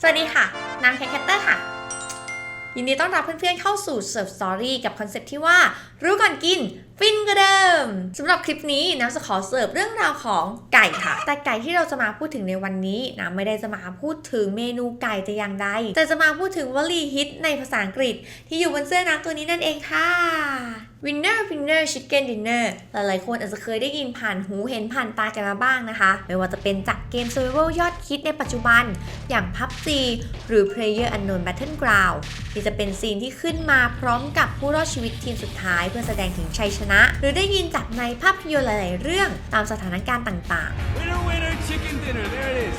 สวัสดีค่ะนางแคคเตอร์ค่ะยินดีต้อนรับเพื่อนๆเข้าสู่เสิร์ฟสตอรี่กับคอนเซ็ปต์ที่ว่ารู้ก่อนกินฟินกว่าเดิมสำหรับคลิปนี้น้ำจะขอเสิร์ฟเรื่องราวของไก่ค่ะแต่ไก่ที่เราจะมาพูดถึงในวันนี้น้ำไม่ได้จะมาพูดถึงเมนูไก่แต่อย่างใดแต่จะมาพูดถึงวลีฮิตในภาษาอังกฤษที่อยู่บนเสื้อน้ำตัวนี้นั่นเองค่ะ Winner Winner Chicken Dinner หลายๆคนอาจจะเคยได้ยินผ่านหูเห็นผ่านตากันมาบ้างนะคะไม่ว่าจะเป็นจากเกม Survival ยอดฮิตในปัจจุบันอย่าง PUBG หรือ PlayerUnknown Battleground ที่จะเป็นซีนที่ขึ้นมาพร้อมกับผู้รอดชีวิตทีมสุดท้ายเพื่อแสดงถึงชัยชนะหรือได้ยินจากในภาพยนตร์หลายๆเรื่องตามสถานการณ์ต่างๆ Winner, winner, chicken dinner. There it is.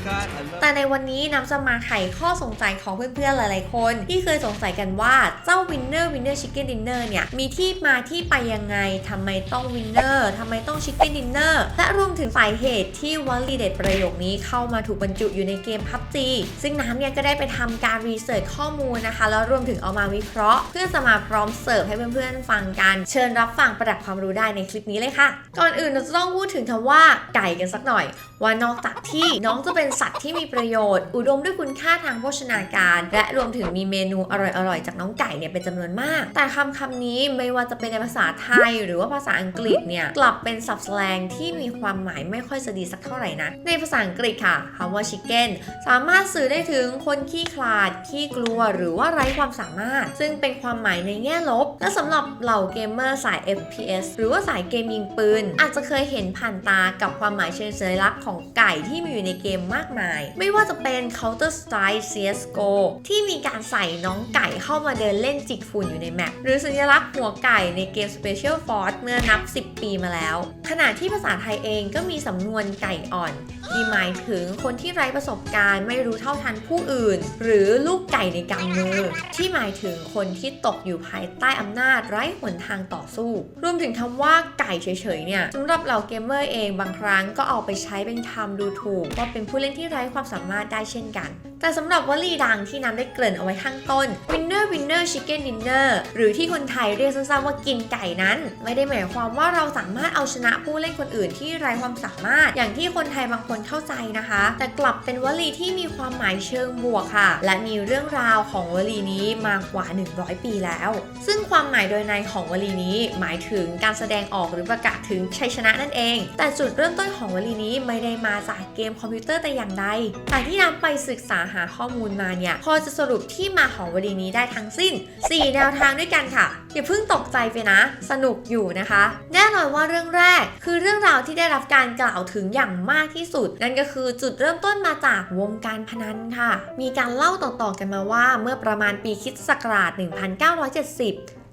God, I love แต่ในวันนี้น้ำจะมาไขข้อสงสัยของเพื่อนๆหลายๆคนที่เคยสงสัยกันว่าเจ้า Winner Winner Chicken Dinner เนี่ยมีที่มาที่ไปยังไงทำไมต้อง Winner ทำไมต้อง Chicken Dinner และรวมถึงสาเหตุที่วลีเด็ดประโยคนี้เข้ามาถูกบรรจุอยู่ในเกม PUBG ซึ่งน้ำเนี่ยก็ได้ไปทำการรีเสิร์ชข้อมูลนะคะแล้วรวมถึงเอามาวิเคราะห์เพื่อจะมาพร้อมเสิร์ฟให้เพื่อนๆฟังกันเชิญรับฟังประดับความรู้ได้ในคลิปนี้เลยค่ะก่อนอื่นเราจะต้องพูดถึงคำว่าไก่กันสักหน่อยว่านอกจากที่น้องจะเป็นสัตว์ที่มีประโยชน์อุดมด้วยคุณค่าทางโภชนาการและรวมถึงมีเมนูอร่อยๆจากน้องไก่เนี่ยเป็นจำนวนมากแต่คำนี้ไม่ว่าจะเป็นในภาษาไทยหรือว่าภาษาอังกฤษเนี่ยกลับเป็นศัพท์แสลงที่มีความหมายไม่ค่อยจะดีสักเท่าไหร่นะในภาษาอังกฤษค่ะคำว่า chicken สามารถสื่อได้ถึงคนขี้ขลาดขี้กลัวหรือว่าไร้ความสามารถซึ่งเป็นความหมายในแง่ลบและสำหรับเหล่าเกมเมอร์สาย FPS หรือว่าสายเกมยิงปืนอาจจะเคยเห็นผ่านตากับความหมายเชิงสัญลักษณ์ของไก่ที่มีอยู่ในเกมมากมายไม่ว่าจะเป็น Counter Strike CSGO ที่มีการใส่น้องไก่เข้ามาเดินเล่นจิกฝุ่นอยู่ในแมปหรือสัญลักษณ์หัวไก่ในเกม Special Force เมื่อนับ 10 ปีมาแล้วขณะที่ภาษาไทยเองก็มีสำนวนไก่อ่อนที่หมายถึงคนที่ไร้ประสบการณ์ไม่รู้เท่าทันผู้อื่นหรือลูกไก่ในกำมือที่หมายถึงคนที่ตกอยู่ภายใต้อำนาจไร้หนทางต่อสู้รวมถึงคำว่าไก่เฉยๆเนี่ยสำหรับเหล่าเกมเมอร์เองบางครั้งก็เอาไปใช้เป็นคำดูถูกว่าเป็นผู้เล่นที่ไร้ความสามารถได้เช่นกันแต่สำหรับวลีดังที่น้ำได้เกริ่นเอาไว้ข้างต้น Winner Winner Chicken Dinner หรือที่คนไทยเรียกสั้นๆว่ากินไก่นั้นไม่ได้หมายความว่าเราสามารถเอาชนะผู้เล่นคนอื่นที่ไร้ความสามารถอย่างที่คนไทยบางคนเข้าใจนะคะแต่กลับเป็นวลีที่มีความหมายเชิงบวกค่ะและมีเรื่องราวของวลีนี้มากกว่า100 ปีแล้วซึ่งความหมายโดยในของวลีนี้หมายถึงการแสดงออกหรือประกาศถึงชัยชนะนั่นเองแต่จุดเริ่มต้นของวลีนี้ไม่ได้มาจากเกมคอมพิวเตอร์แต่อย่างใดแต่ที่น้ำไปศึกษาหาข้อมูลมาเนี่ยพอจะสรุปที่มาของวลีนี้ได้ทั้งสิ้น4แนวทางด้วยกันค่ะอย่าเพิ่งตกใจไปนะสนุกอยู่นะคะแน่นอนว่าเรื่องแรกคือเรื่องราวที่ได้รับการกล่าวถึงอย่างมากที่สุดนั่นก็คือจุดเริ่มต้นมาจากวงการพนันค่ะมีการเล่าต่อๆกันมาว่าเมื่อประมาณปีคริสตศักราช 1970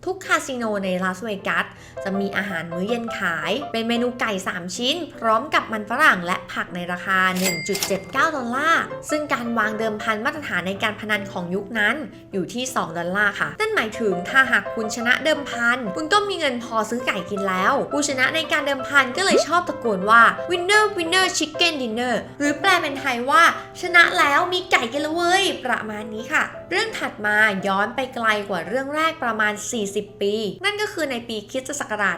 ทุกคาสิโนในลาสเวกัสจะมีอาหารมื้อเย็นขายเป็นเมนูไก่3ชิ้นพร้อมกับมันฝรั่งและผักในราคา $1.79 ซึ่งการวางเดิมพันมาตรฐานในการพนันของยุคนั้นอยู่ที่$2ค่ะนั่นหมายถึงถ้าหากคุณชนะเดิมพันคุณก็มีเงินพอซื้อไก่กินแล้วผู้ชนะในการเดิมพันก็เลยชอบตะโกนว่า Winner Winner Chicken Dinner หรือแปลเป็นไทยว่าชนะแล้วมีไก่กันแล้วเว้ยประมาณนี้ค่ะเรื่องถัดมาย้อนไปไกลกว่าเรื่องแรกประมาณ40 ปีนั่นก็คือในปีคริสตศักราช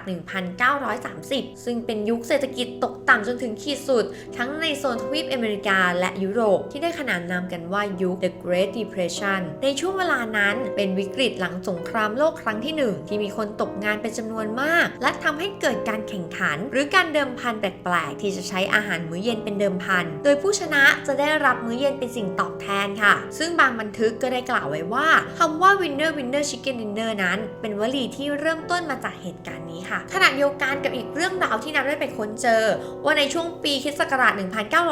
1930 ซึ่งเป็นยุคเศรษฐกิจตกต่ำจนถึงขีดสุดทั้งในโซนทวีปอเมริกาและยุโรปที่ได้ขนานนามกันว่ายุค The Great Depression ในช่วงเวลานั้นเป็นวิกฤตหลังสงครามโลกครั้งที่ 1 ที่มีคนตกงานเป็นจำนวนมากและทำให้เกิดการแข่งขันหรือการเดิมพันแปลกๆที่จะใช้อาหารมื้อเย็นเป็นเดิมพันโดยผู้ชนะจะได้รับมื้อเย็นเป็นสิ่งตอบแทนค่ะซึ่งบางบันทึกก็ได้กล่าวไว้ว่าคำว่า Winner Winner Chicken Dinner นั้นเป็นวลีที่เริ่มต้นมาจากเหตุการณ์นี้ค่ะขณะเดียวกันกับอีกเรื่องราวที่นับได้ไปค้นเจอว่าในช่วงปีคริสตศักราช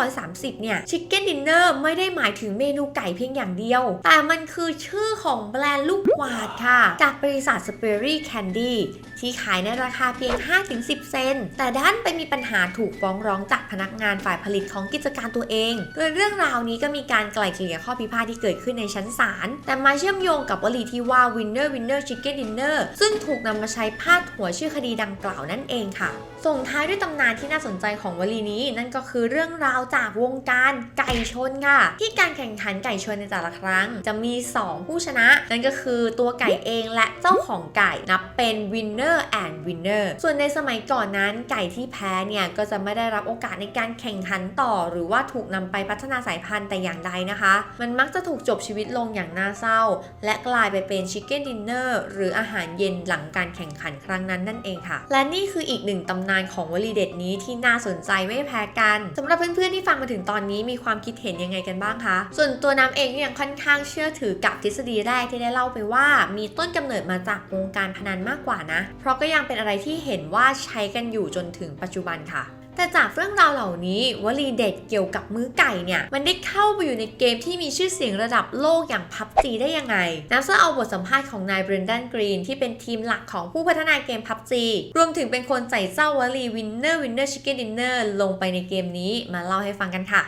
1930 เนี่ย Chicken Dinner ไม่ได้หมายถึงเมนูไก่เพียงอย่างเดียวแต่มันคือชื่อของแบรนด์ลูกกวาดค่ะจากบริษัท Sperry Candy ที่ขายในราคาเพียง 5-10 เซนต์แต่ด้านไปมีปัญหาถูกฟ้องร้องจากพนักงานฝ่ายผลิตของกิจการตัวเองโดยเรื่องราวนี้ก็มีการไกล่เกลี่ยข้อพิพาทที่เกิดขึ้นในชั้นศาลแต่มาเชื่อมโยงกับวลีที่ว่า Winner Winner Chicken Dinner ซึ่งถูกนำมาใช้พาดหัวชื่อคดีดังกล่าวนั่นเองค่ะ ส่งท้ายด้วยตำนานที่น่าสนใจของวลีนี้นั่นก็คือเรื่องราวจากวงการไก่ชนค่ะที่การแข่งขันไก่ชนในแต่ละครั้งจะมี2ผู้ชนะนั่นก็คือตัวไก่เองและเจ้าของไก่นับเป็น winner and winner ส่วนในสมัยก่อนนั้นไก่ที่แพ้เนี่ยก็จะไม่ได้รับโอกาสในการแข่งขันต่อหรือว่าถูกนำไปพัฒนาสายพันธุ์แต่อย่างใดนะคะมันมักจะถูกจบชีวิตลงอย่างน่าเศร้าและกลายไปเป็น chicken dinner หรืออาหารเย็นหลังการแข่งขันครั้งนั้นนั่นเองค่ะและนี่คืออีกหนึ่งตำนานของวลีเด็ดนี้ที่น่าสนใจไม่แพ้กันสำหรับเพื่อนๆที่ฟังมาถึงตอนนี้มีความคิดเห็นยังไงกันบ้างคะส่วนตัวน้ำเองยังค่อนข้างเชื่อถือกับทฤษฎีแรกที่ได้เล่าไปว่ามีต้นกำเนิดมาจากวงการพนันมากกว่านะเพราะก็ยังเป็นอะไรที่เห็นว่าใช้กันอยู่จนถึงปัจจุบันค่ะแต่จากเรื่องราวเหล่านี้วลีเด็ดเกี่ยวกับมื้อไก่เนี่ยมันได้เข้าไปอยู่ในเกมที่มีชื่อเสียงระดับโลกอย่าง PUBG ได้ยังไงน้ำจะเอาบทสัมภาษณ์ของนายเบรนดันกรีนที่เป็นทีมหลักของผู้พัฒนาเกม PUBG รวมถึงเป็นคนใส่เจ้าวลี Winner Winner Chicken Dinner ลงไปในเกมนี้มาเล่าให้ฟังกันค่ะ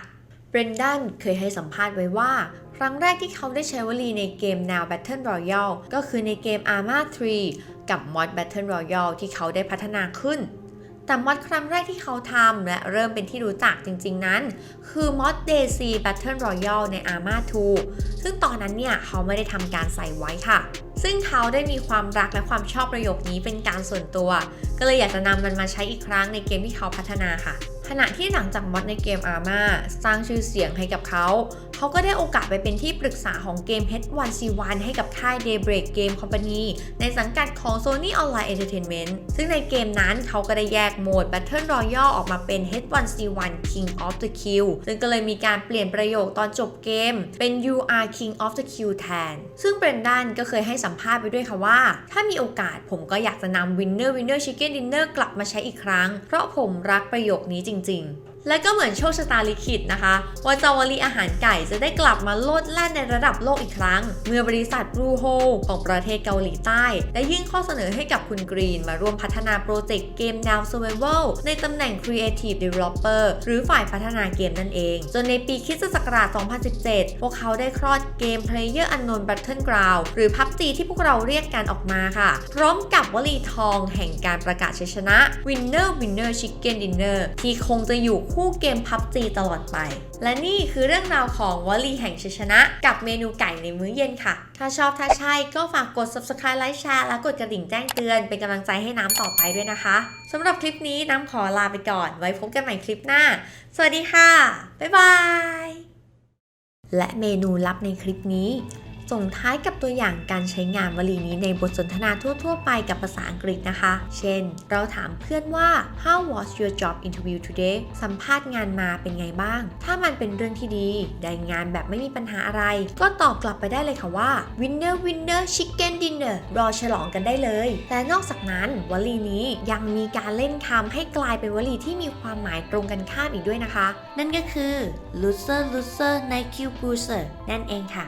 เบรนดันเคยให้สัมภาษณ์ไว้ว่าครั้งแรกที่เขาได้ใช้วลีในเกมแนว Battle Royale ก็คือในเกม Arma 3 กับ Mod Battle Royale ที่เขาได้พัฒนาขึ้นแต่มอดครั้งแรกที่เขาทำและเริ่มเป็นที่รู้จักจริงๆนั้นคือมอด DayZ Battle Royale ใน Arma 2 ซึ่งตอนนั้นเนี่ยเขาไม่ได้ทำการใส่ไว้ค่ะซึ่งเขาได้มีความรักและความชอบประโยคนี้เป็นการส่วนตัวก็เลยอยากจะนำมันมาใช้อีกครั้งในเกมที่เขาพัฒนาค่ะขณะที่หลังจากมอดในเกม Arma สร้างชื่อเสียงให้กับเขาก็ได้โอกาสไปเป็นที่ปรึกษาของเกม H1Z1 ให้กับค่าย Daybreak Game Company ในสังกัดของ Sony Online Entertainment ซึ่งในเกมนั้นเขาก็ได้แยกโหมด Battle Royale ออกมาเป็น H1Z1 King of the Kill ซึ่งก็เลยมีการเปลี่ยนประโยคตอนจบเกมเป็น You are King of the Kill แทนซึ่งเบรนดันก็เคยให้สัมภาษณ์ไปด้วยค่ะว่าถ้ามีโอกาสผมก็อยากจะนำ Winner Winner Chicken Dinner กลับมาใช้อีกครั้งเพราะผมรักประโยคนี้จริงๆและก็เหมือนโชคชะตาลิขิตนะคะว่าเจ้าวลีอาหารไก่จะได้กลับมาโลดแล่นในระดับโลกอีกครั้งเมื่อบริษัท Blue Hole ของประเทศเกาหลีใต้ได้ยื่นข้อเสนอให้กับคุณกรีนมาร่วมพัฒนาโปรเจกต์เกมแนว Survival ในตำแหน่ง Creative Developer หรือฝ่ายพัฒนาเกมนั่นเองจนในปีค.ศ. 2017 พวกเขาได้คลอดเกม PlayerUnknown Battleground หรือ PUBG ที่พวกเราเรียกกันออกมาค่ะพร้อมกับวลีทองแห่งการประกาศชัยชนะ Winner Winner Chicken Dinner ที่คงจะอยู่คู่เกม PUBG ตลอดไปและนี่คือเรื่องราวของวลีแห่งชัยชนะกับเมนูไก่ในมื้อเย็นค่ะถ้าชอบถ้าใช่ก็ฝากกด Subscribe ไลค์แชร์และกดกระดิ่งแจ้งเตือนเป็นกำลังใจให้น้ำต่อไปด้วยนะคะสำหรับคลิปนี้น้ำขอลาไปก่อนไว้พบกันใหม่คลิปหน้าสวัสดีค่ะบ๊ายบายและเมนูลับในคลิปนี้ส่งท้ายกับตัวอย่างการใช้งานวลีนี้ในบทสนทนาทั่วๆไปกับภาษาอังกฤษนะคะเช่นเราถามเพื่อนว่า How was your job interview today สัมภาษณ์งานมาเป็นไงบ้างถ้ามันเป็นเรื่องที่ดีได้งานแบบไม่มีปัญหาอะไรก็ตอบกลับไปได้เลยค่ะว่า Winner Winner Chicken Dinner รอฉลองกันได้เลยแต่นอกจากนั้นวลีนี้ยังมีการเล่นคำให้กลายเป็นวลีที่มีความหมายตรงกันข้ามอีกด้วยนะคะนั่นก็คือ Loser Loser ใน Q Booster นั่นเองค่ะ